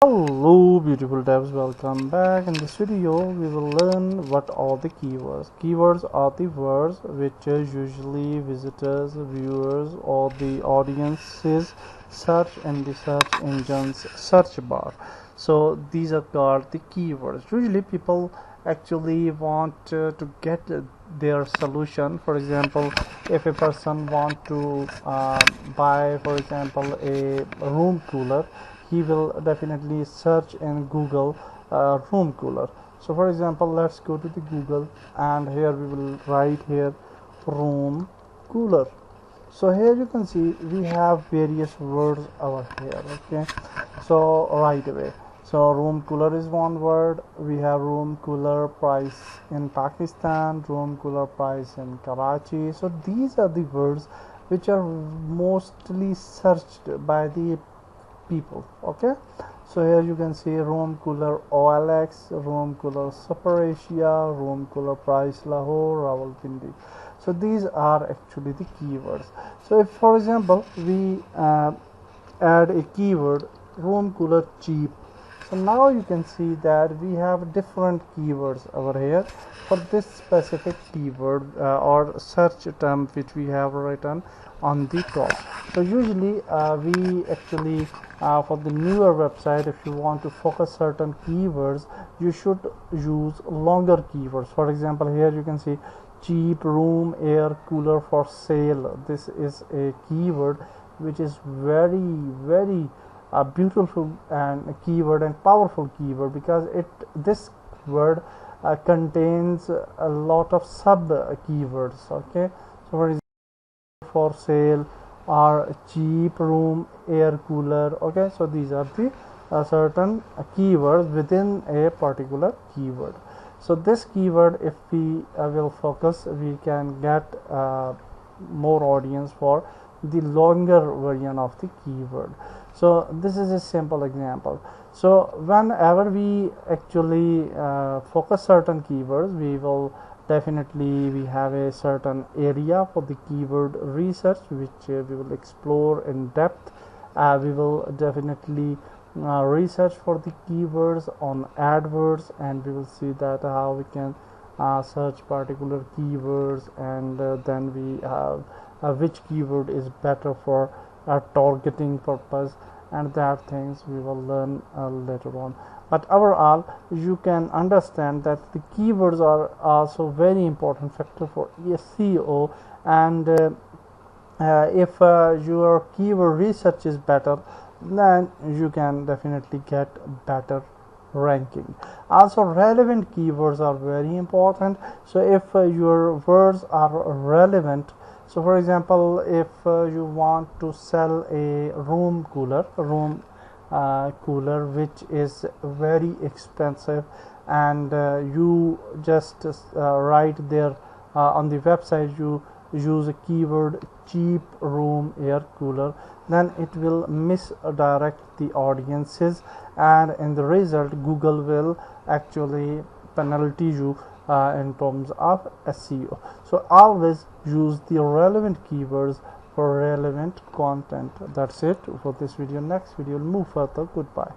Hello beautiful devs, welcome back. In this video we will learn what are the keywords. Keywords are the words which usually visitors, viewers or the audiences search in the search engine's search bar. So these are called the keywords. Usually people actually want to get their solution. For example, if a person want to buy, for example, a room cooler, he will definitely search in Google room cooler. So for example, let's go to the Google and here we will write here room cooler. So here you can see we have various words over here. Okay, so right away, so room cooler is one word. We have room cooler price in Pakistan, room cooler price in Karachi. So these are the words which are mostly searched by the people. Okay, so here you can see room cooler OLX, room cooler Super Asia, room cooler price Lahore, Rawalpindi. So these are actually the keywords. So if for example we add a keyword room cooler cheap, so now you can see that we have different keywords over here for this specific keyword or search term which we have written on the top. So usually we actually for the newer website, if you want to focus certain keywords, you should use longer keywords. For example, here you can see cheap room air cooler for sale. This is a keyword which is very beautiful and a keyword and powerful keyword, because this word contains a lot of sub keywords. Okay, so for example, for sale or cheap room air cooler. Okay, so these are the certain keywords within a particular keyword. So this keyword, if we will focus, we can get more audience for the longer version of the keyword. So this is a simple example. So whenever we actually focus certain keywords, we will definitely we have a certain area for the keyword research which we will explore in depth. We will definitely research for the keywords on AdWords, and we will see that how we can search particular keywords, and then we have which keyword is better for targeting purpose, and that things we will learn later on. But overall, you can understand that the keywords are also very important factor for SEO, and if your keyword research is better, then you can definitely get better ranking. Also, relevant keywords are very important. So if your words are relevant, so for example, if you want to sell a room cooler which is very expensive, and you just write there on the website, you use a keyword cheap room air cooler, then it will misdirect the audiences, and in the result Google will actually penalty you in terms of SEO. So always use the relevant keywords for relevant content. That's it for this video. Next video we'll move further. Goodbye.